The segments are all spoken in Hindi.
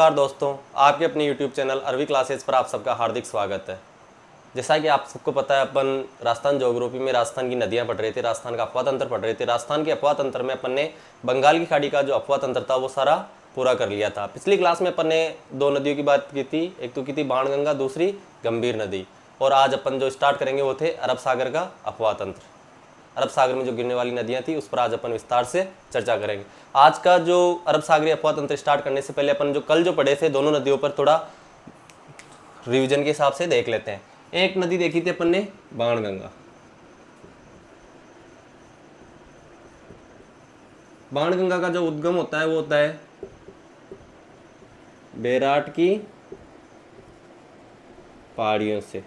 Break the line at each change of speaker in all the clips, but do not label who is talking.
नमस्कार दोस्तों, आपके अपने YouTube चैनल अरवी क्लासेस पर आप सबका हार्दिक स्वागत है। जैसा कि आप सबको पता है, अपन राजस्थान ज्योग्राफी में राजस्थान की नदियां पढ़ रहे थे, राजस्थान का अपवाह तंत्र पढ़ रहे थे। राजस्थान के अपवाह तंत्र में अपन ने बंगाल की खाड़ी का जो अपवाह तंत्र था वो सारा पूरा कर लिया था। पिछली क्लास में अपन ने दो नदियों की बात की थी, एक तो की थी बाणगंगा, दूसरी गंभीर नदी। और आज अपन जो स्टार्ट करेंगे वो थे अरब सागर का अपवाह तंत्र। अरब सागर में जो गिरने वाली नदियां थी उस पर आज अपन विस्तार से चर्चा करेंगे। आज का जो अरब सागरीय अपवाह तंत्र स्टार्ट करने से पहले अपन जो कल जो पढ़े थे दोनों नदियों पर थोड़ा रिवीजन के हिसाब से देख लेते हैं। एक नदी देखी थी अपन ने बाणगंगा। बाणगंगा का जो उद्गम होता है वो होता है बेराट की पहाड़ियों से।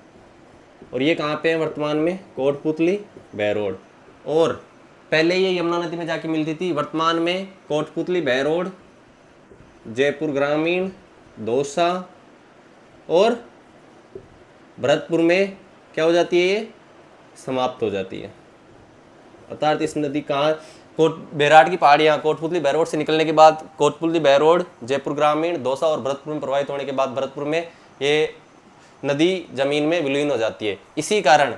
और ये कहाँ पे है वर्तमान में? कोटपुतली, बहरोड। और पहले ये यमुना नदी में जाके मिलती थी। वर्तमान में कोटपुतली, बहरोड, जयपुर ग्रामीण, दौसा और भरतपुर में क्या हो जाती है? ये समाप्त हो जाती है। अर्थात इस नदी कहाँ? बेराट की पहाड़ियाँ कोटपुतली, बहरोड से निकलने के बाद कोटपुतली, बहरोड, जयपुर ग्रामीण, दौसा और भरतपुर में प्रवाहित होने के बाद भरतपुर में ये नदी जमीन में विलीन हो जाती है। इसी कारण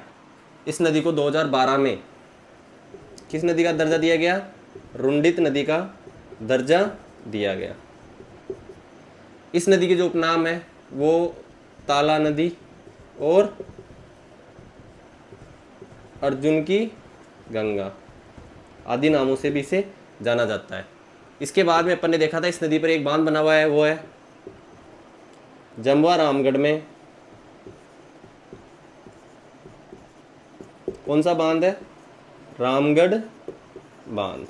इस नदी को 2012 में किस नदी का दर्जा दिया गया? रुंडित नदी का दर्जा दिया गया। इस नदी के जो उपनाम है वो ताला नदी और अर्जुन की गंगा आदि नामों से भी इसे जाना जाता है। इसके बाद में अपन ने देखा था इस नदी पर एक बांध बना हुआ है, वो है जमवा रामगढ़ में। कौन सा बांध है? रामगढ़ बांध।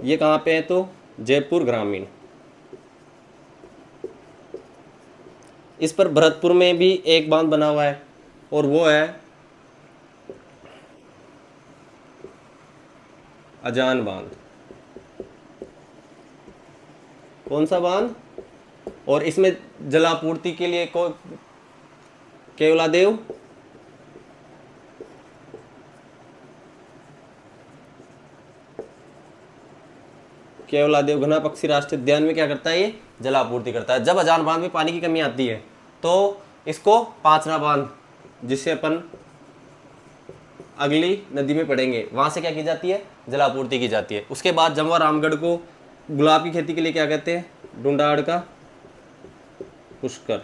ये कहाँ पे है? तो जयपुर ग्रामीण। इस पर भरतपुर में भी एक बांध बना हुआ है और वो है अजान बांध। कौन सा बांध? और इसमें जलापूर्ति के लिए केवलादेव घना पक्षी राष्ट्रीय उद्यान में क्या करता है? ये जलापूर्ति करता है। जब अजान बांध में पानी की कमी आती है तो इसको पांचना बांध, जिससे अपन अगली नदी में पढ़ेंगे, वहां से क्या की जाती है? जलापूर्ति की जाती है। उसके बाद जमवा रामगढ़ को गुलाब की खेती के लिए क्या कहते हैं? डुंडाड़ का पुष्कर।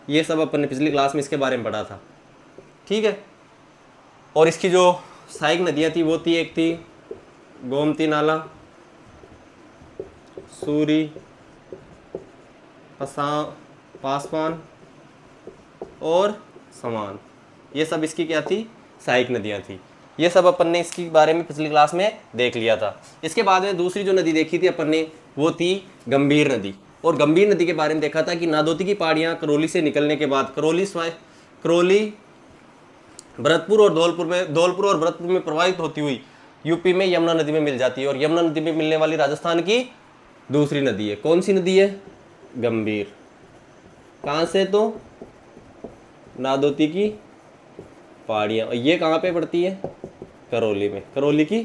ये सब अपन ने पिछली क्लास में इसके बारे में पढ़ा था, ठीक है। और इसकी जो सहायक नदियां थी वो थी, एक थी गोमती नाला, सूरी, पासवान और समान। ये सब इसकी क्या थी? सहायक नदियां थी। ये सब अपन ने इसके बारे में पिछली क्लास में देख लिया था। इसके बाद में दूसरी जो नदी देखी थी अपन ने वो थी गंभीर नदी। और गंभीर नदी के बारे में देखा था कि नादौती की पहाड़ियाँ करौली से निकलने के बाद करौली भरतपुर और धौलपुर और भरतपुर में प्रवाहित होती हुई यूपी में यमुना नदी में मिल जाती है। और यमुना नदी में मिलने वाली राजस्थान की दूसरी नदी है। कौन सी नदी है? गंभीर। कहाँ से? तो नादौती की पहाड़ियाँ। और ये कहाँ पे पड़ती है? करौली में। करौली की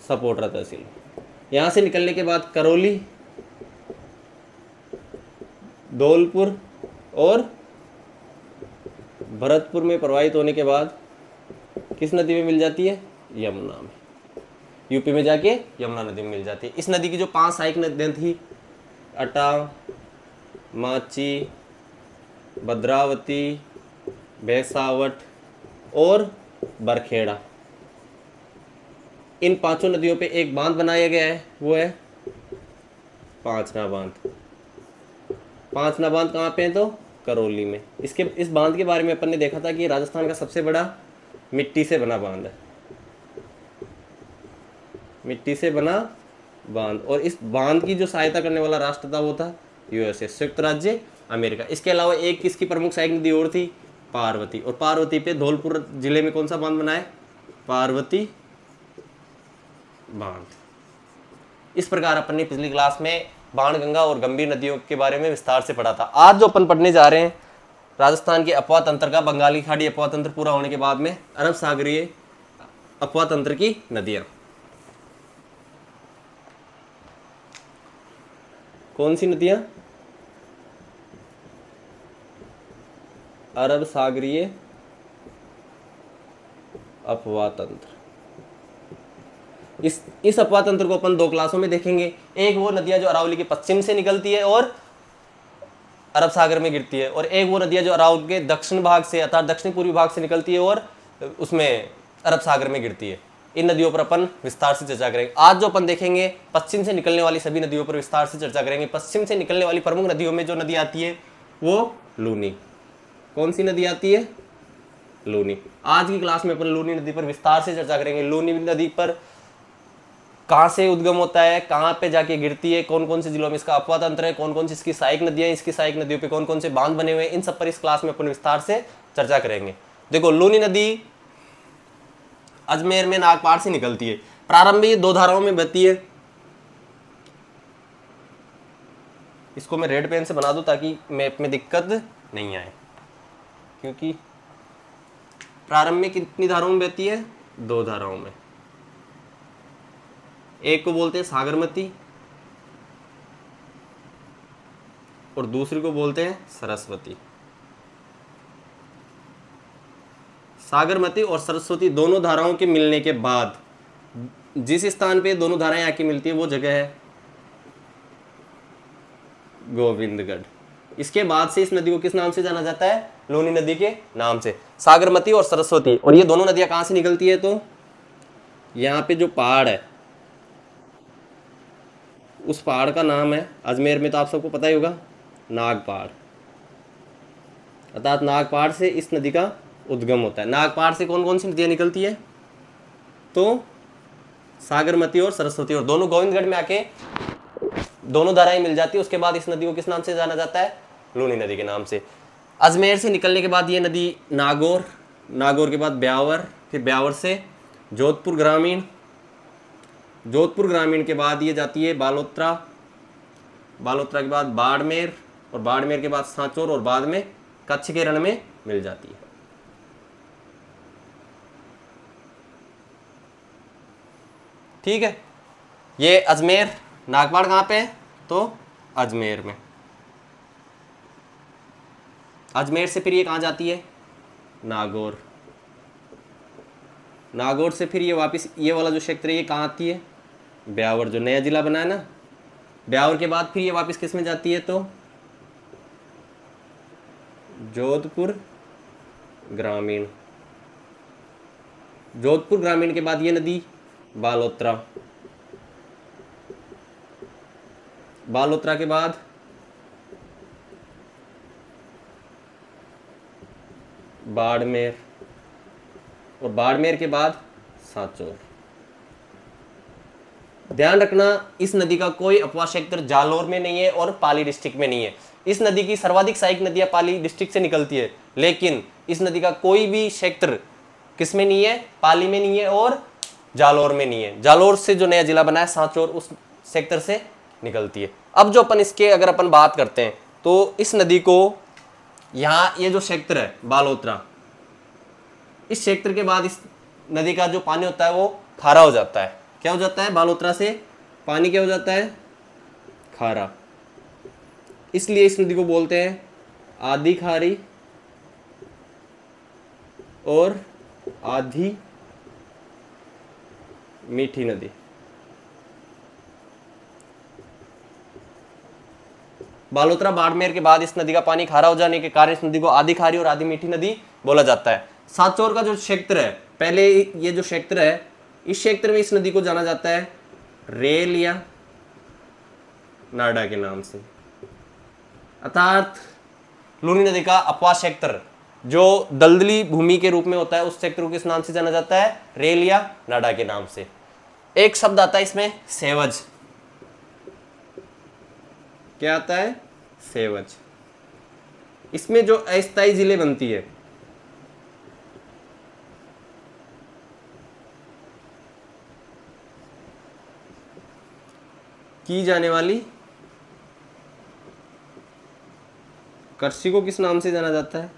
सपोटरा तहसील। यहाँ से निकलने के बाद करौली, धौलपुर और भरतपुर में प्रवाहित होने के बाद किस नदी में मिल जाती है? यमुना में। यूपी में जाके यमुना नदी में मिल जाती है। इस नदी की जो 5 सहायक नदियाँ थी, अटा, माची, भद्रावती, भैंसावट और बरखेड़ा, इन 5 नदियों पे एक बांध बनाया गया है, वो है पांचना बांध। पांचना बांध कहाँ पे है? तो करौली में। इस बांध के बारे में अपन ने देखा था कि राजस्थान का सबसे बड़ा मिट्टी से बना बांध है। मिट्टी से बना बांध। और इस बांध की जो सहायता करने वाला राष्ट्र था वो था यूएसए, संयुक्त राज्य अमेरिका। इसके अलावा एक किसकी प्रमुख सहायक नदी और थी? पार्वती। और पार्वती पे धौलपुर जिले में कौन सा बांध बना है? पार्वती बांध। इस प्रकार अपन ने पिछली क्लास में बाणगंगा और गंभीर नदियों के बारे में विस्तार से पढ़ा था। आज जो अपन पढ़ने जा रहे हैं राजस्थान के अपवाह तंत्र का, बंगाल की खाड़ी अपवाह तंत्र पूरा होने के बाद में अरब सागरीय अपवाह तंत्र की नदियां। कौन सी नदियां? अरब सागरीय अपवाह तंत्र। इस अपवाह तंत्र को अपन 2 क्लासों में देखेंगे। एक वो नदियां जो अरावली के पश्चिम से निकलती है और अरब सागर में गिरती है, और एक वो नदियां जो अरावली के दक्षिण भाग से अर्थात दक्षिण पूर्वी भाग से निकलती है और उसमें अरब सागर में गिरती है। इन नदियों पर अपन विस्तार से चर्चा करेंगे। आज जो अपन देखेंगे पश्चिम से निकलने वाली सभी नदियों पर विस्तार से चर्चा करेंगे। पश्चिम से निकलने वाली प्रमुख नदियों में जो नदी आती है वो लूनी। कौन सी नदी आती है? लूनी। आज की क्लास में अपन लूनी नदी पर विस्तार से चर्चा करेंगे। लूनी नदी पर कहाँ से उद्गम होता है, कहाँ पे जाके गिरती है, कौन कौन से जिलों में इसका अपवाह तंत्र है, कौन कौन सी इसकी सहायक नदियां, इसकी सहायक नदियों पे कौन कौन से बांध बने हुए हैं, इन सब पर इस क्लास में अपन विस्तार से चर्चा करेंगे। देखो, लूनी नदी अजमेर में नागपाड़ से निकलती है। प्रारंभिक 2 धाराओं में बहती है। इसको मैं रेड पेन से बना दूं ताकि मैप में दिक्कत नहीं आए, क्योंकि प्रारंभ में कितनी धाराओं में बहती है? 2 धाराओं में। एक को बोलते हैं सागरमती और दूसरी को बोलते हैं सरस्वती। सागरमती और सरस्वती दोनों धाराओं के मिलने के बाद जिस स्थान पे दोनों धाराएं आके मिलती है वो जगह है गोविंदगढ़। इसके बाद से इस नदी को किस नाम से जाना जाता है? लूनी नदी के नाम से। सागरमती और सरस्वती, और ये दोनों नदियां कहां से निकलती है? तो यहाँ पे जो पहाड़ है उस पहाड़ का नाम है, अजमेर में तो आप सबको पता ही होगा, नागपहाड़। अर्थात नागपहाड़ से इस नदी का उद्गम होता है। नागपहाड़ से कौन कौन सी नदियां निकलती है? तो सागरमती और सरस्वती, और दोनों गोविंदगढ़ में आके दोनों धाराएं मिल जाती है। उसके बाद इस नदी को किस नाम से जाना जाता है? लूनी नदी के नाम से। अजमेर से निकलने के बाद ये नदी नागौर, नागौर के बाद ब्यावर, फिर ब्यावर से जोधपुर ग्रामीण, जोधपुर ग्रामीण के बाद ये जाती है बालोतरा, बालोतरा के बाद बाड़मेर, और बाड़मेर के बाद सांचौर, और बाद में कच्छ के रण में मिल जाती है। ठीक है, ये अजमेर, नागपाड़ कहाँ पे है? तो अजमेर में। अजमेर से फिर ये कहाँ जाती है? नागौर। नागौर से फिर ये वापस ये वाला जो क्षेत्र है ये कहाँ आती है? ब्यावर, जो नया जिला बना है ना। ब्यावर के बाद फिर ये वापस किस में जाती है? तो जोधपुर ग्रामीण। जोधपुर ग्रामीण के बाद ये नदी बालोतरा, बालोतरा के बाद बाड़मेर, और बाड़मेर के बाद सांचौर। ध्यान रखना, इस नदी का कोई अपवाह क्षेत्र जालोर में नहीं है और पाली डिस्ट्रिक्ट में नहीं है। इस नदी की सर्वाधिक सहायक नदियां पाली डिस्ट्रिक्ट से निकलती है, लेकिन इस नदी का कोई भी क्षेत्र किस में नहीं है? पाली में नहीं है और जालोर में नहीं है। जालोर से जो नया जिला बना है सांचौर, उस सेक्टर से निकलती है। अब जो अपन इसके अगर अपन बात करते हैं तो इस नदी को यहाँ ये जो क्षेत्र है बालोतरा, इस क्षेत्र के बाद इस नदी का जो पानी होता है वो खारा हो जाता है। क्या हो जाता है? बालोतरा से पानी क्या हो जाता है? खारा। इसलिए इस नदी को बोलते हैं आधी खारी और आधी मीठी नदी। बालोतरा बाड़मेर के बाद इस नदी का पानी खारा हो जाने के कारण इस नदी को आधी खारी और आधी मीठी नदी बोला जाता है। सांचौर का जो क्षेत्र है, पहले ये जो क्षेत्र है, इस क्षेत्र में इस नदी को जाना जाता है रेल या नाडा के नाम से। अर्थात लूनी नदी का अपवाह क्षेत्र जो दलदली भूमि के रूप में होता है, उस क्षेत्र को किस नाम से जाना जाता है? रेल या नाडा के नाम से। एक शब्द आता है इसमें सेवज। क्या आता है? सेवज। इसमें जो अस्थायी जिले बनती है, की जाने वाली कृषि को किस नाम से जाना जाता है?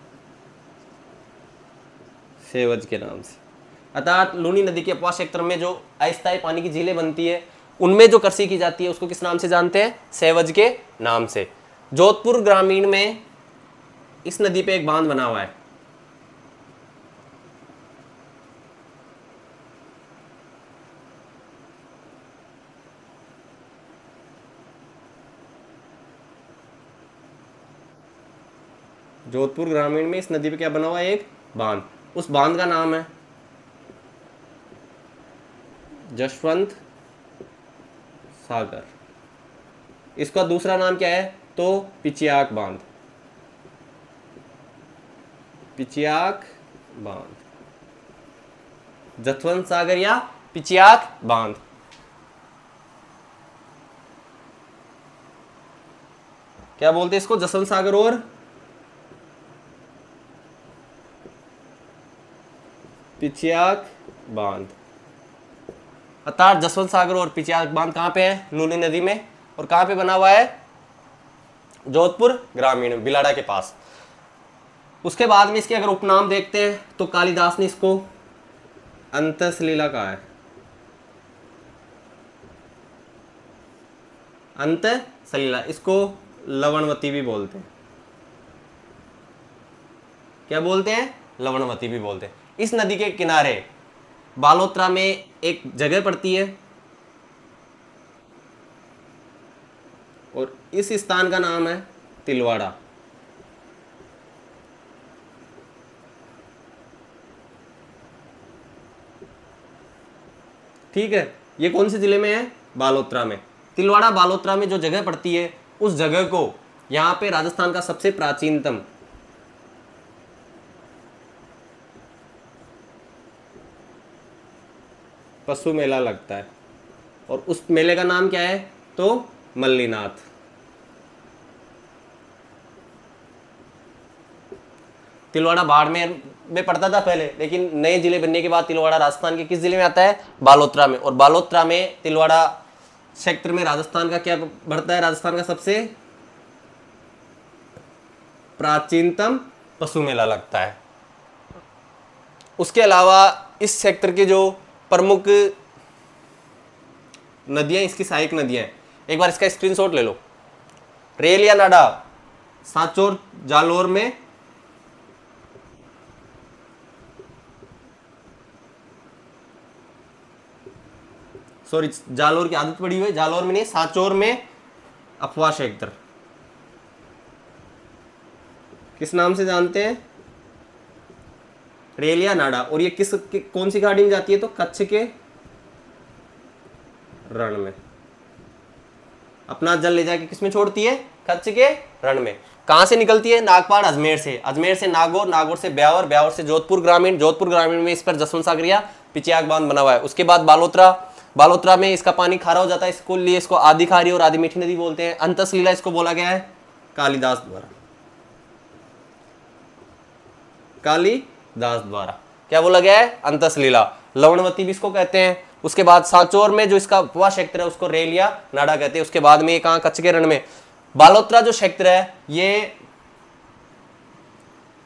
सेवज के नाम से। अर्थात लूनी नदी के अपवाह क्षेत्र में जो अस्थायी पानी की झीलें बनती है उनमें जो कृषि की जाती है उसको किस नाम से जानते हैं? सेवज के नाम से। जोधपुर ग्रामीण में इस नदी पे एक बांध बना हुआ है। जोधपुर ग्रामीण में इस नदी पे क्या बना हुआ है? एक बांध। उस बांध का नाम है जसवंत सागर। इसका दूसरा नाम क्या है? तो पिचियाक बांध। पिचियाक बांध, जसवंत सागर या पिचियाक बांध। क्या बोलते हैं इसको? जसवंत सागर और पिचियाक बांध। अर्थात जसवंत सागर और पिचियाक बांध कहां पे है? नूनी नदी में। और कहां पे बना हुआ है? जोधपुर ग्रामीण, बिलाड़ा के पास। उसके बाद में इसके अगर उपनाम देखते हैं तो कालिदास ने इसको अंतसलीला कहा है। अंतसलीला, इसको लवणवती भी बोलते हैं। क्या बोलते हैं? लवणवती भी बोलते हैं। इस नदी के किनारे बालोतरा में एक जगह पड़ती है और इस स्थान का नाम है तिलवाड़ा। ठीक है, ये कौन से जिले में है? बालोतरा में। तिलवाड़ा बालोतरा में जो जगह पड़ती है उस जगह को यहां पे राजस्थान का सबसे प्राचीनतम पशु मेला लगता है और उस मेले का नाम क्या है? तो मल्लीनाथ। तिलवाड़ा बाड़मेर में पड़ता था पहले, लेकिन नए जिले बनने के बाद तिलवाड़ा राजस्थान के किस जिले में आता है? बालोतरा में। और बालोतरा में तिलवाड़ा क्षेत्र में राजस्थान का क्या बढ़ता है? राजस्थान का सबसे प्राचीनतम पशु मेला लगता है। उसके अलावा इस क्षेत्र के जो प्रमुख नदियां, इसकी सहायक नदियां हैं, एक बार इसका स्क्रीनशॉट ले लो। रेल या नाडा सांचौर जालोर में, सॉरी जालोर की आदत पड़ी हुई है, जालोर में नहीं, सांचौर में अफवाह क्षेत्र किस नाम से जानते हैं? रेल या नाडा। और ये कौन सी घाटी में जाती है? तो कच्छ के रण में। अपना जल ले जाके किसमें छोड़ती है? कच्छ के रण में। कहां से निकलती है? नागपाड़ अजमेर से, अजमेर से नागौर, नागौर से ब्यावर, ब्यावर से जोधपुर ग्रामीण, जोधपुर ग्रामीण में इस पर जसवंत सागर या पिचियाक बांध बना हुआ है। उसके बाद बालोतरा, बालोतरा में इसका पानी खारा हो जाता है, इसको लिए इसको आधी खारी और आधी मीठी नदी बोलते हैं। अंतसलीला इसको बोला गया है कालिदास द्वारा। कालिदास द्वारा क्या बोला गया है? अंतसलीला। लवणवती भी इसको कहते हैं। उसके बाद सांचौर में जो इसका उपवा क्षेत्र है उसको रेल या नाडा कहते हैं। उसके बाद में कहां? कच्छ के रण में। बालोतरा जो क्षेत्र है ये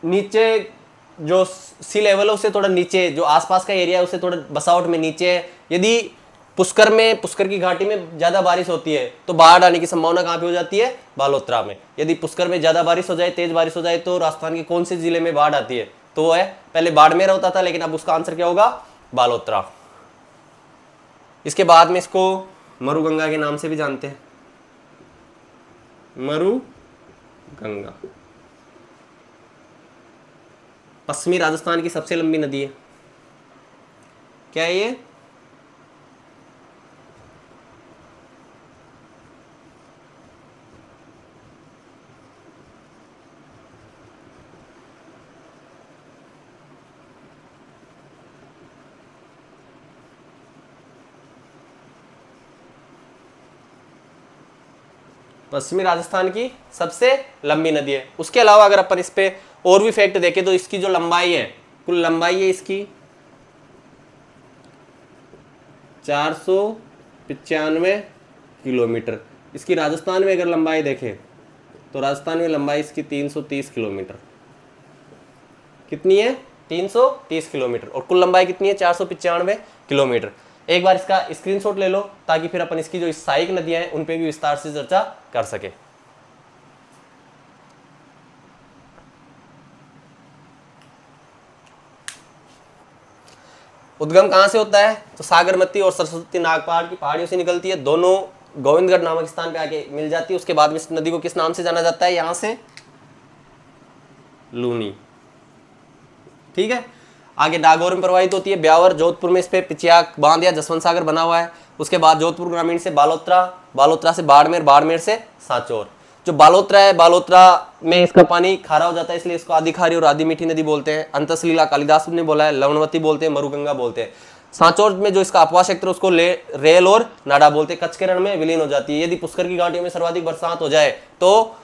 नीचे जो सी लेवल है उससे थोड़ा नीचे, जो आसपास का एरिया है उससे थोड़ा बसावट में नीचे है। यदि पुष्कर की घाटी में ज्यादा बारिश होती है तो बाढ़ आने की संभावना कहां पे हो जाती है? बालोतरा में। यदि पुष्कर में ज्यादा बारिश हो जाए, तेज बारिश हो जाए, तो राजस्थान के कौन से जिले में बाढ़ आती है? तो वो है, पहले बाड़मेर होता था लेकिन अब उसका आंसर क्या होगा? बालोतरा। इसके बाद में इसको मरुगंगा के नाम से भी जानते हैं। मरुगंगा पश्चिमी राजस्थान की सबसे लंबी नदी है। क्या है ये? पश्चिमी राजस्थान की सबसे लंबी नदी है। उसके अलावा अगर अपन इस पे और भी फैक्ट देखें तो इसकी जो लंबाई है, कुल लंबाई है इसकी 495 किलोमीटर। इसकी राजस्थान में अगर लंबाई देखें तो राजस्थान में लंबाई इसकी 330 किलोमीटर। कितनी है? 330 किलोमीटर। और कुल लंबाई कितनी है? 495 किलोमीटर। एक बार इसका स्क्रीनशॉट ले लो ताकि फिर अपन इसकी जो सहायक नदियां हैं उन पे भी विस्तार से चर्चा कर सके। उद्गम कहां से होता है? तो सागरमती और सरस्वती नागपाड़ की पहाड़ियों से निकलती है, दोनों गोविंदगढ़ नामक स्थान पे आके मिल जाती है। उसके बाद में इस नदी को किस नाम से जाना जाता है? यहां से लूनी। ठीक है, आगे नागौर में प्रवाहित होती है, ब्यावर, जोधपुर में इस पे पिचियाक बांध या जसवंत सागर बना हुआ है। उसके बाद जोधपुर ग्रामीण से बालोतरा, बालोतरा से बाड़मेर, बाड़मेर से सांचौर। जो बालोतरा है, बालोतरा में इसका पानी खारा हो जाता है, इसलिए इसको आधी खारी और आधी मीठी नदी बोलते हैं। अंतसलीला कालिदास ने बोला है, लवणवती बोलते हैं, मरुगंगा बोलते हैं। सांचौर में जो इसका अपवास क्षेत्र उसको रेल और नाडा बोलते हैं, कच्छ के रण में विलीन हो जाती है। यदि पुष्कर की घाटियों में सर्वाधिक बरसात हो जाए तो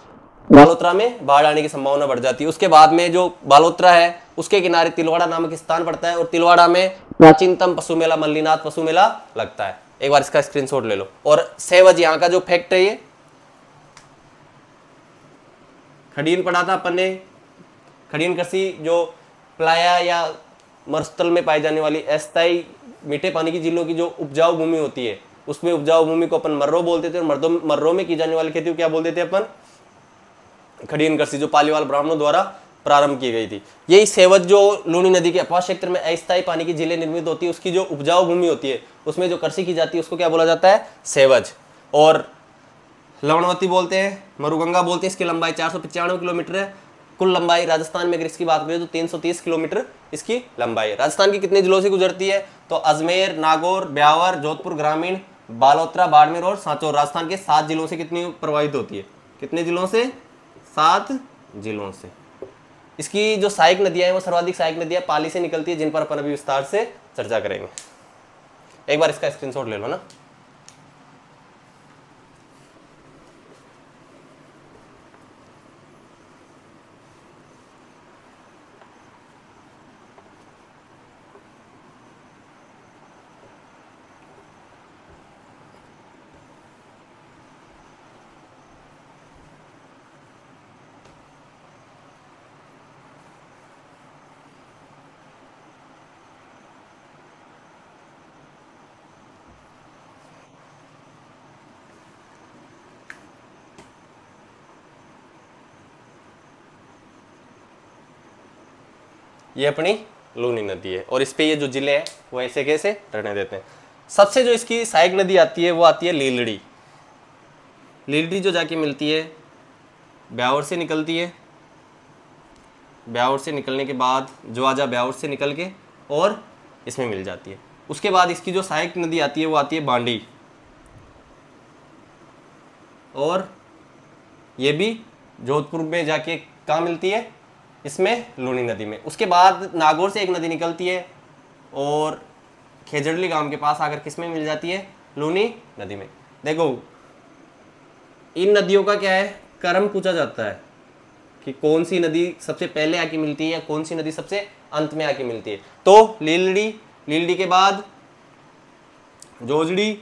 बालोतरा में बाढ़ आने की संभावना बढ़ जाती है। उसके बाद में जो बालोतरा है उसके किनारे तिलवाड़ा नामक स्थान पड़ता है और तिलवाड़ा में प्राचीनतम पशु मेला मल्लीनाथ पशु मेला लगता है। एक बार इसका स्क्रीनशॉट ले लो। और सेवज यहाँ का जो फैक्ट है, ये खडीन पढ़ा था अपन ने। खडीन कृषि जो प्लाया या मरुस्थल में पाई जाने वाली अस्थायी मीठे पानी की झीलों की जो उपजाऊ भूमि होती है, उसमें उपजाऊ भूमि को अपन मर्रो बोलते थे और मर्रों में की जाने वाली खेती को क्या बोलते थे अपन? खडीन कृषि, जो पालीवाल ब्राह्मणों द्वारा प्रारंभ की गई थी। यही सेवज जो लूनी नदी के अपवास क्षेत्र में अस्थायी पानी की झीलें निर्मित होती है, उसकी जो उपजाऊ भूमि होती है उसमें जो कृषि की जाती है उसको क्या बोला जाता है? सेवज। और लवणवती बोलते हैं, मरुगंगा बोलते हैं। इसकी लंबाई 495 किलोमीटर है। कुल लंबाई राजस्थान में अगर इसकी बात करें तो 330 किलोमीटर इसकी लंबाई है। राजस्थान की कितने जिलों से गुजरती है? तो अजमेर, नागौर, ब्यावर, जोधपुर ग्रामीण, बालोतरा, बाड़मेर और सांचौर, राजस्थान के 7 जिलों से कितनी प्रभावित होती है? कितने जिलों से? 7 जिलों से। इसकी जो सहायक नदियां हैं वो सर्वाधिक सहायक नदियां पाली से निकलती है, जिन पर अपन अभी विस्तार से चर्चा करेंगे। एक बार इसका स्क्रीनशॉट ले लो ना। ये अपनी लूनी नदी है और इस पे ये जो जिले हैं वो ऐसे कैसे रहने देते हैं। सबसे जो इसकी सहायक नदी आती है वो आती है लीलड़ी। लीलड़ी जो जाके मिलती है ब्यावर से निकलती है। ब्यावर से निकलने के बाद जो आजा ब्यावर से निकल के और इसमें मिल जाती है। उसके बाद इसकी जो सहायक नदी आती है वो आती है बांडी, और ये भी जोधपुर में जाके कहाँ मिलती है? इसमें लूनी नदी में। उसके बाद नागौर से एक नदी निकलती है और खेजड़ली गांव के पास आकर किसमें मिल जाती है? लूनी नदी में। देखो इन नदियों का क्या है, क्रम पूछा जाता है कि कौन सी नदी सबसे पहले आके मिलती है या कौन सी नदी सबसे अंत में आके मिलती है। तो लीलड़ी, लीलड़ी के बाद जोजड़ी,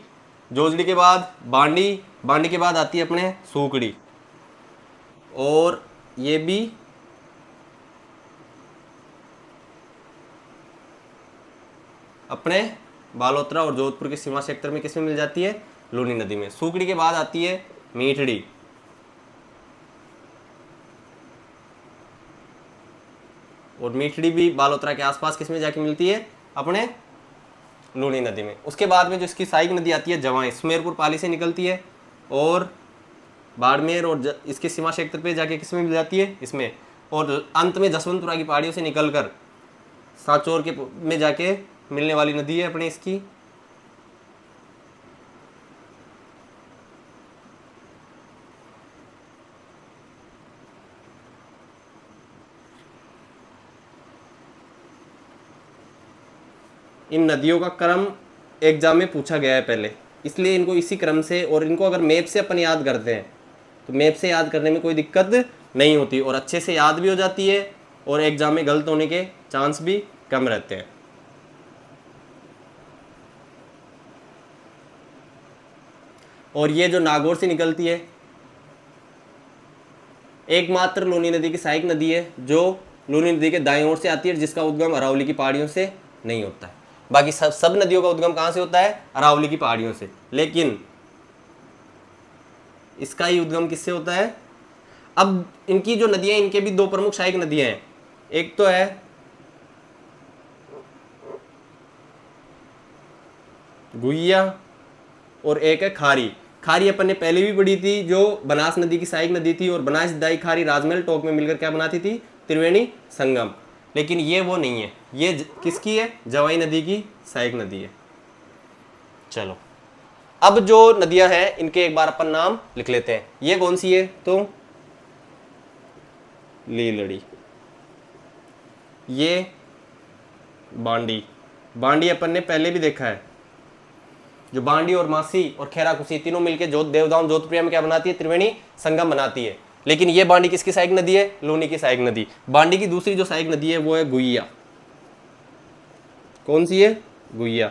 जोजड़ी के बाद बांडी, बांडी के बाद आती है अपने सूकड़ी, और ये भी अपने बालोतरा और जोधपुर के सीमा क्षेत्र में किसमें मिल जाती है? लूनी नदी में। सूकड़ी के बाद आती है मीठड़ी, और मीठड़ी भी बालोतरा के आसपास किसमें जाके मिलती है? अपने लूनी नदी में। उसके बाद में जो इसकी सहायक नदी आती है जवाई, सुमेरपुर पाली से निकलती है और बाड़मेर और इसके सीमा क्षेत्र पे जाके किसमें मिल जाती है? इसमें। और अंत में जसवंतपुरा की पहाड़ियों से निकलकर सांचौर के में जाके मिलने वाली नदी है अपने इसकी इन नदियों का क्रम एग्जाम में पूछा गया है पहले, इसलिए इनको इसी क्रम से, और इनको अगर मैप से अपन याद करते हैं तो मैप से याद करने में कोई दिक्कत नहीं होती और अच्छे से याद भी हो जाती है और एग्जाम में गलत होने के चांस भी कम रहते हैं। और ये जो नागौर से निकलती है एकमात्र लूनी नदी की सहायक नदी है जो लूनी नदी के दाईं ओर से आती है, जिसका उद्गम अरावली की पहाड़ियों से नहीं होता है। बाकी सब सब नदियों का उद्गम कहाँ से होता है? अरावली की पहाड़ियों से। लेकिन इसका ही उद्गम किससे होता है? अब इनकी जो नदियां, इनके भी दो प्रमुख सहायक नदियां हैं, एक तो है गुइया और एक है खारी। खारी अपन ने पहले भी पढ़ी थी, जो बनास नदी की सहायक नदी थी, और बनास दाई खारी राजमहल टोक में मिलकर क्या बनाती थी? त्रिवेणी संगम। लेकिन ये वो नहीं है, ये किसकी है? जवाई नदी की सहायक नदी है। चलो अब जो नदियां हैं इनके एक बार अपन नाम लिख लेते हैं। ये कौन सी है? तो लीलड़ी, ये बांडी। बांडी अपन ने पहले भी देखा है, जो बांडी और मासी और खैराकुसी तीनों मिलकर जोत देवदान जोधप्रिया में क्या बनाती है? त्रिवेणी संगम बनाती है। लेकिन ये बांडी किसकी सहायक नदी है? लूनी की सहायक नदी। बांडी की दूसरी जो सहायक नदी है वो है गुइया। कौन सी है? गुइया।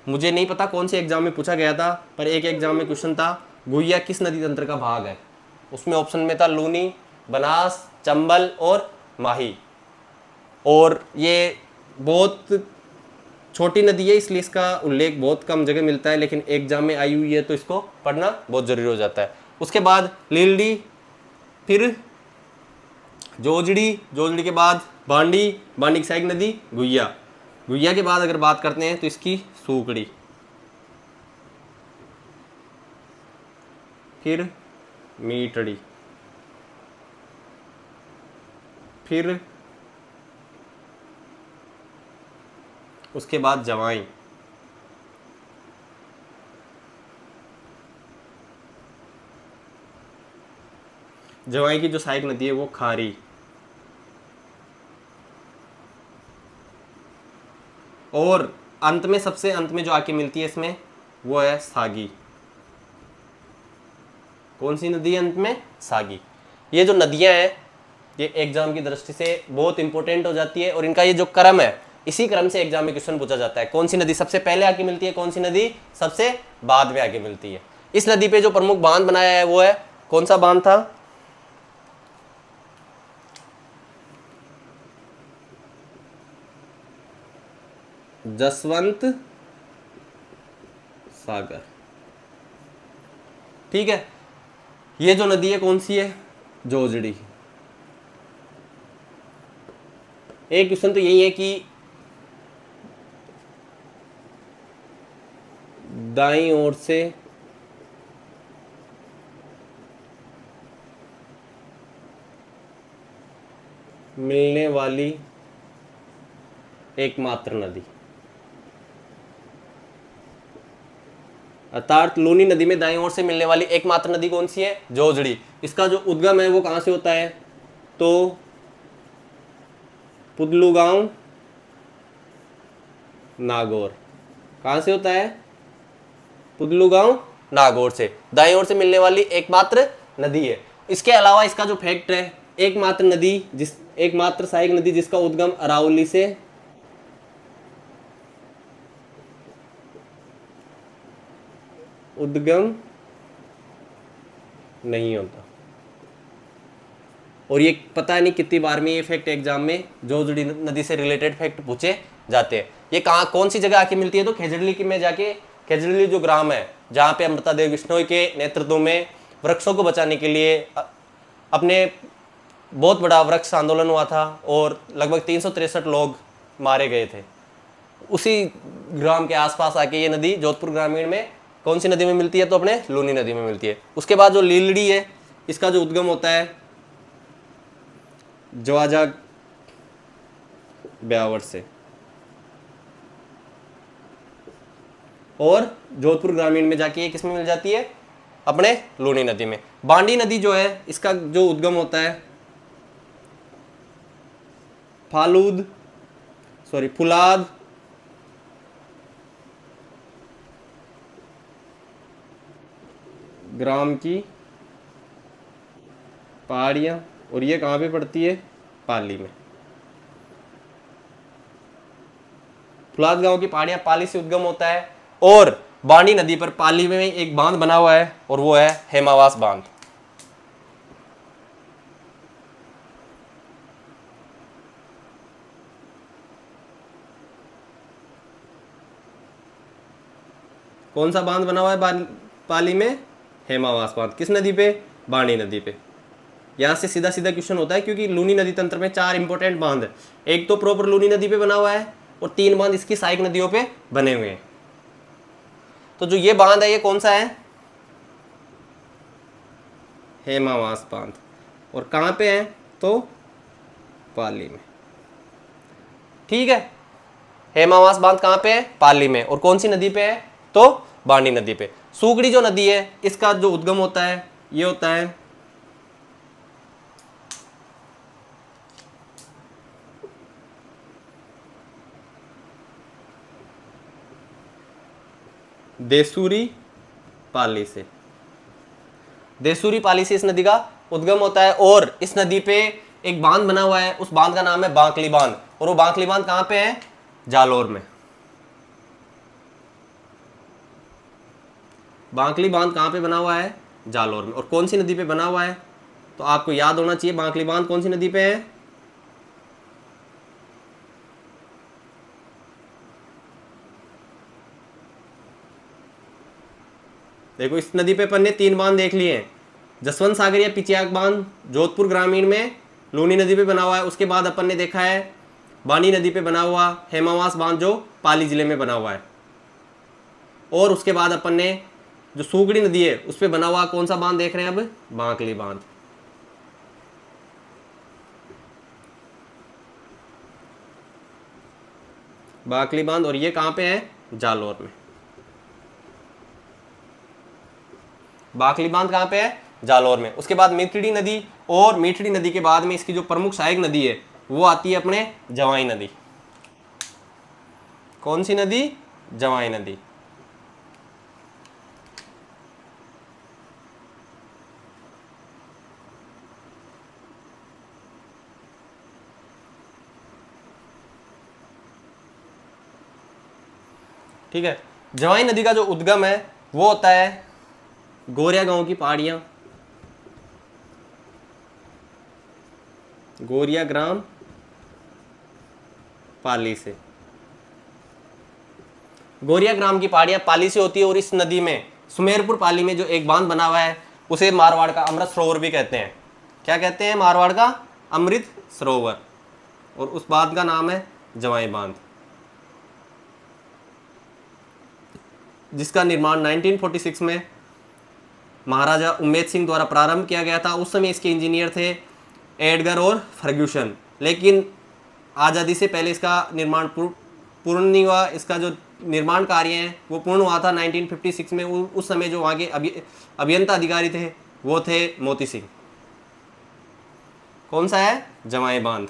मुझे नहीं पता कौन से एग्जाम में पूछा गया था, पर एक एग्जाम में क्वेश्चन था गुइया किस नदी तंत्र का भाग है। उसमें ऑप्शन में था लूनी, बनास, चंबल और माही। और ये बहुत छोटी नदी है, इसलिए इसका उल्लेख बहुत कम जगह मिलता है, लेकिन एग्जाम में आई हुई है तो इसको पढ़ना बहुत जरूरी हो जाता है। उसके बाद लीलड़ी, फिर जोजड़ी, जोजड़ी के बाद बांडी, बांडी की सहायक नदी गुइया। गुइया के बाद अगर बात करते हैं तो इसकी सूकड़ी, फिर मीटड़ी, फिर उसके बाद जवाई, जवाई की जो सहायक नदी है वो खारी, और अंत में सबसे अंत में जो आके मिलती है इसमें वो है सागी। कौन सी नदी है अंत में? सागी। ये जो नदियां हैं ये एग्जाम की दृष्टि से बहुत इंपॉर्टेंट हो जाती है, और इनका ये जो क्रम है इसी क्रम से एग्जाम में क्वेश्चन पूछा जाता है। कौन सी नदी सबसे पहले आके मिलती है, कौन सी नदी सबसे बाद में आके मिलती है। इस नदी पे जो प्रमुख बांध बनाया है वो है, कौन सा बांध था? जसवंत सागर। ठीक है। ये जो नदी है कौन सी है? जोजड़ी। एक क्वेश्चन तो यही है कि दाईं ओर से मिलने वाली एकमात्र नदी, अर्थात लूनी नदी में दाईं ओर से मिलने वाली एकमात्र नदी कौन सी है? जोजड़ी। इसका जो उद्गम है वो कहां से होता है? तो पुदलू गांव, नागौर। कहां से होता है? पुदलू गांव, नागौर से। दाईं ओर से मिलने वाली एकमात्र नदी है। इसके अलावा इसका जो फैक्ट है, एकमात्र नदी एकमात्र सहायक नदी जिसका उद्गम अरावली से उद्गम नहीं होता। और ये पता नहीं कितनी बार में ये फैक्ट एग्जाम में जोजड़ी नदी से रिलेटेड फैक्ट पूछे जाते हैं। ये कहाँ कौन सी जगह आके मिलती है? तो खेजड़ली की में जाके, खेजड़ली जो ग्राम है जहाँ पे अमृता देवी बिश्नोई के नेतृत्व में वृक्षों को बचाने के लिए अपने बहुत बड़ा वृक्ष आंदोलन हुआ था और लगभग 363 लोग मारे गए थे। उसी ग्राम के आसपास आके ये नदी जोधपुर ग्रामीण में कौन सी नदी में मिलती है? तो अपने लूनी नदी में मिलती है। उसके बाद जो लीलड़ी है इसका जो उद्गम होता है जवाजा ब्यावर से, और जोधपुर ग्रामीण में जाके ये किसमें मिल जाती है? अपने लूनी नदी में। बांडी नदी जो है इसका जो उद्गम होता है फुलाद ग्राम की पहाड़ियां, और ये कहाँ पे पड़ती है? पाली में। फुलाद गांव की पहाड़ियां पाली से उद्गम होता है, और बांडी नदी पर पाली में एक बांध बना हुआ है और वो है हेमावास बांध। कौन सा बांध बना हुआ है पाली में? हेमावास बांध। किस नदी पे? बाणी नदी पे। यहाँ से सीधा सीधा क्वेश्चन होता है, क्योंकि लूनी नदी तंत्र में 4 इंपॉर्टेंट बांध है। एक तो प्रॉपर लूनी नदी पे बना हुआ है और 3 बांध इसकी सहायक नदियों पे बने हुए हैं। तो जो ये बांध है ये कौन सा है? हेमावास बांध। और कहाँ पे है? तो पाली में। ठीक है, हेमावास बांध कहाँ पे है? पाली में। और कौन सी नदी पे है? तो बाणी नदी पे। सुगड़ी जो नदी है इसका जो उद्गम होता है ये होता है देसूरी पाली से। देसूरी पाली से इस नदी का उद्गम होता है। और इस नदी पे एक बांध बना हुआ है, उस बांध का नाम है बांकली बांध। और वो बांकली बांध कहाँ पे है? जालोर में। बांकली बांध कहाँ पे बना हुआ है? जालोर में। और कौन सी नदी पे बना हुआ है? तो आपको याद होना चाहिए बांकली बांध कौन सी नदी पे है? देखो इस नदी पे अपन ने 3 बांध देख लिए हैं। जसवंत सागर या पिचियाक बांध जोधपुर ग्रामीण में लूनी नदी पे बना हुआ है। उसके बाद अपन ने देखा है बाणी नदी पे बना हुआ हेमावास बांध जो पाली जिले में बना हुआ है। और उसके बाद अपन ने जो सुगड़ी नदी है उस पे बना हुआ कौन सा बांध देख रहे हैं अब? बांकली बांध। बांकली बांध। और ये कहाँ पे है? जालोर में। बांकली बांध कहाँ पे है? जालोर में। उसके बाद मीठड़ी नदी, और मीठड़ी नदी के बाद में इसकी जो प्रमुख सहायक नदी है वो आती है अपने जवाई नदी। कौन सी नदी? जवाई नदी। ठीक है, जवाई नदी का जो उद्गम है वो होता है गोरिया गांव की पहाड़ियां, गोरिया ग्राम पाली से। गोरिया ग्राम की पहाड़ियां पाली से होती है। और इस नदी में सुमेरपुर पाली में जो एक बांध बना हुआ है उसे मारवाड़ का अमृत सरोवर भी कहते हैं। क्या कहते हैं? मारवाड़ का अमृत सरोवर। और उस बांध का नाम है जवाई बांध, जिसका निर्माण 1946 में महाराजा उम्मेद सिंह द्वारा प्रारंभ किया गया था। उस समय इसके इंजीनियर थे एडगर और फर्ग्यूसन। लेकिन आज़ादी से पहले इसका निर्माण पूर्ण नहीं हुआ। इसका जो निर्माण कार्य है वो पूर्ण हुआ था 1956 में। उस समय जो वहाँ के अभियंता अधिकारी थे वो थे मोती सिंह। कौन सा है? जवाई बांध।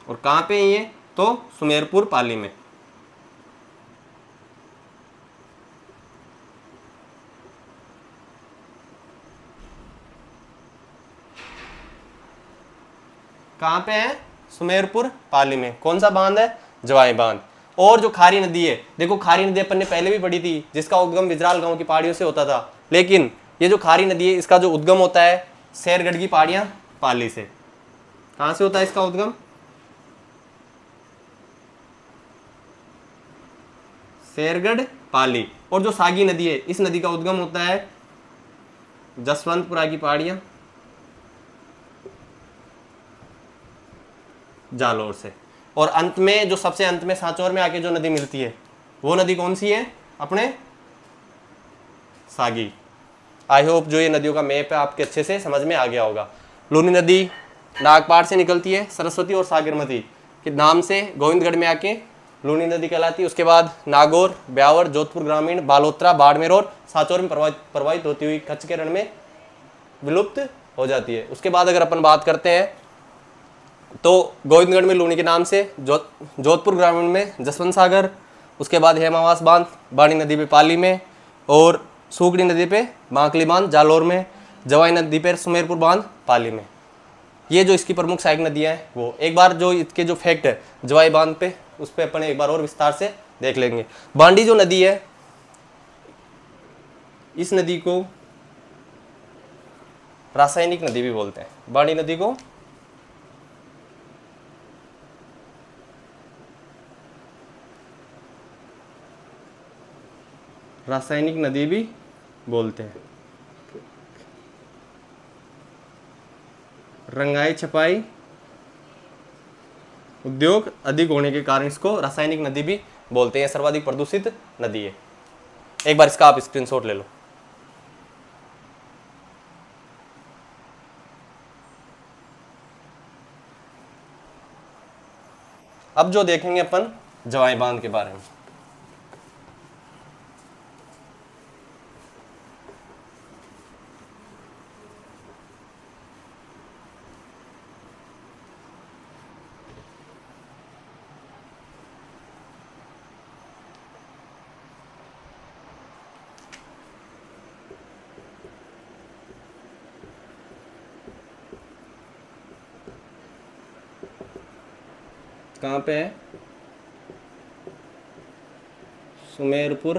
और कहाँ पे है ये? तो सुमेरपुर पाली में। कहाँ पे है? सुमेरपुर पाली में। कौन सा बांध है? जवाई बांध। और जो खारी नदी है, देखो खारी नदी अपन ने पहले भी पढ़ी थी, जिसका उद्गम विजराल गांव की पहाड़ियों से होता था। लेकिन ये जो खारी नदी है इसका जो उद्गम होता है शेरगढ़ की पहाड़ियां पाली से। कहाँ से होता है इसका उद्गम? शेरगढ़ पाली। और जो सागी नदी है इस नदी का उद्गम होता है जसवंतपुरा की पहाड़ियां जालोर से। और अंत में जो सबसे अंत में सांचौर में आके जो नदी मिलती है वो नदी कौन सी है? अपने सागी। आई होप जो ये नदियों का मैप है आपके अच्छे से समझ में आ गया होगा। लूनी नदी नागपाड़ से निकलती है, सरस्वती और सागरमती के नाम से गोविंदगढ़ में आके लूनी नदी कहलाती है। उसके बाद नागौर, ब्यावर, जोधपुर ग्रामीण, बालोतरा, बाड़मेर और सांचौर में प्रवाहित होती हुई कच्छ के रण में विलुप्त हो जाती है। उसके बाद अगर अपन बात करते हैं तो गोविंदगढ़ में लूनी के नाम से, जोधपुर ग्रामीण में जसवंत सागर, उसके बाद हेमावास बांध बाणी नदी पे पाली में, और सुगड़ी नदी पे बांकली बांध जालोर में, जवाई नदी पे सुमेरपुर बांध पाली में। ये जो इसकी प्रमुख सहायक नदियाँ हैं वो एक बार जो इसके जो फैक्ट है जवाई बांध पे उस पर अपन एक बार और विस्तार से देख लेंगे। बांडी जो नदी है इस नदी को रासायनिक नदी भी बोलते हैं। बाणी नदी को रासायनिक नदी भी बोलते हैं। रंगाई छपाई उद्योग अधिक होने के कारण इसको रासायनिक नदी भी बोलते हैं। सर्वाधिक प्रदूषित नदी है। एक बार इसका आप स्क्रीनशॉट ले लो। अब जो देखेंगे अपन जवाई बांध के बारे में। कहाँ पे है? सुमेरपुर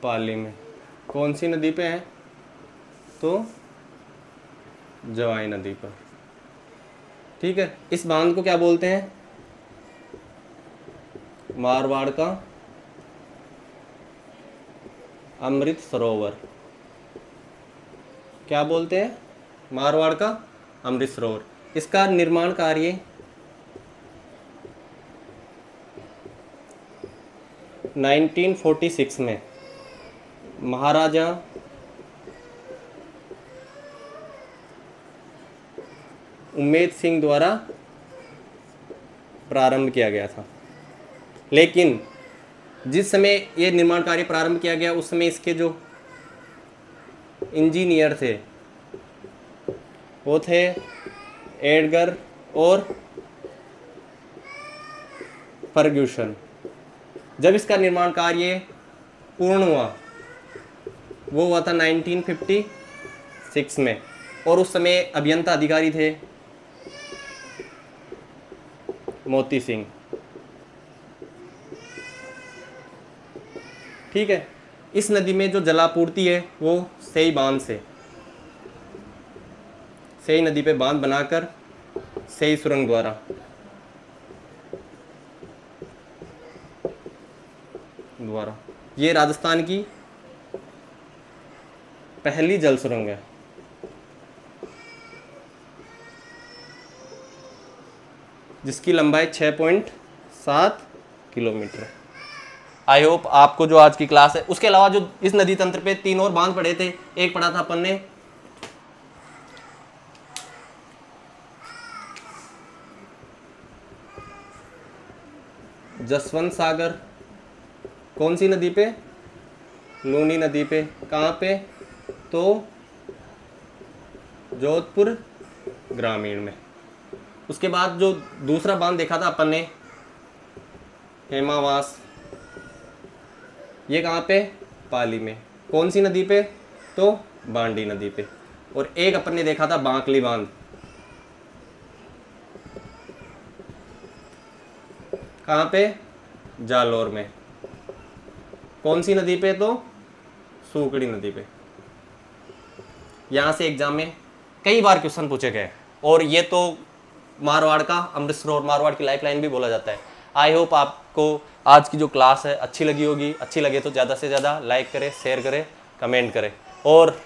पाली में। कौन सी नदी पे है? तो जवाई नदी पर। ठीक है, इस बांध को क्या बोलते हैं? मारवाड़ का अमृत सरोवर। क्या बोलते हैं? मारवाड़ का अमृत सरोवर। इसका निर्माण कार्य 1946 में महाराजा उम्मेद सिंह द्वारा प्रारंभ किया गया था। लेकिन जिस समय ये निर्माण कार्य प्रारंभ किया गया उस समय इसके जो इंजीनियर थे वो थे एडगर और फर्ग्यूसन। जब इसका निर्माण कार्य पूर्ण हुआ वो हुआ था 1956 में, और उस समय अभियंता अधिकारी थे मोती सिंह। ठीक है, इस नदी में जो जलापूर्ति है वो सेई बांध से, सेई नदी पे बांध बनाकर सेई सुरंग द्वारा ये राजस्थान की पहली जल सुरंग है। जिसकी लंबाई 6.7 किलोमीटर है। आई होप आपको जो आज की क्लास है, उसके अलावा जो इस नदी तंत्र पे 3 और बांध पढ़े थे। एक पढ़ा था अपन ने जसवंत सागर। कौन सी नदी पे? लूनी नदी पे। कहाँ पे? तो जोधपुर ग्रामीण में। उसके बाद जो दूसरा बांध देखा था अपन ने हेमावास, ये कहाँ पे? पाली में। कौन सी नदी पे? तो बांडी नदी पे। और एक अपन ने देखा था बांकली बांध। कहाँ पे? जालौर में। कौन सी नदी पे? तो सूकड़ी नदी पे। यहाँ से एग्जाम में कई बार क्वेश्चन पूछे गए, और ये तो मारवाड़ का अमृत सरोवर, मारवाड़ की लाइफलाइन भी बोला जाता है। आई होप आपको आज की जो क्लास है अच्छी लगी होगी। अच्छी लगे तो ज़्यादा से ज़्यादा लाइक करें, शेयर करें, कमेंट करें, और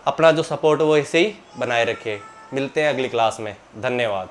अपना जो सपोर्ट वो ऐसे ही बनाए रखें। मिलते हैं अगली क्लास में। धन्यवाद।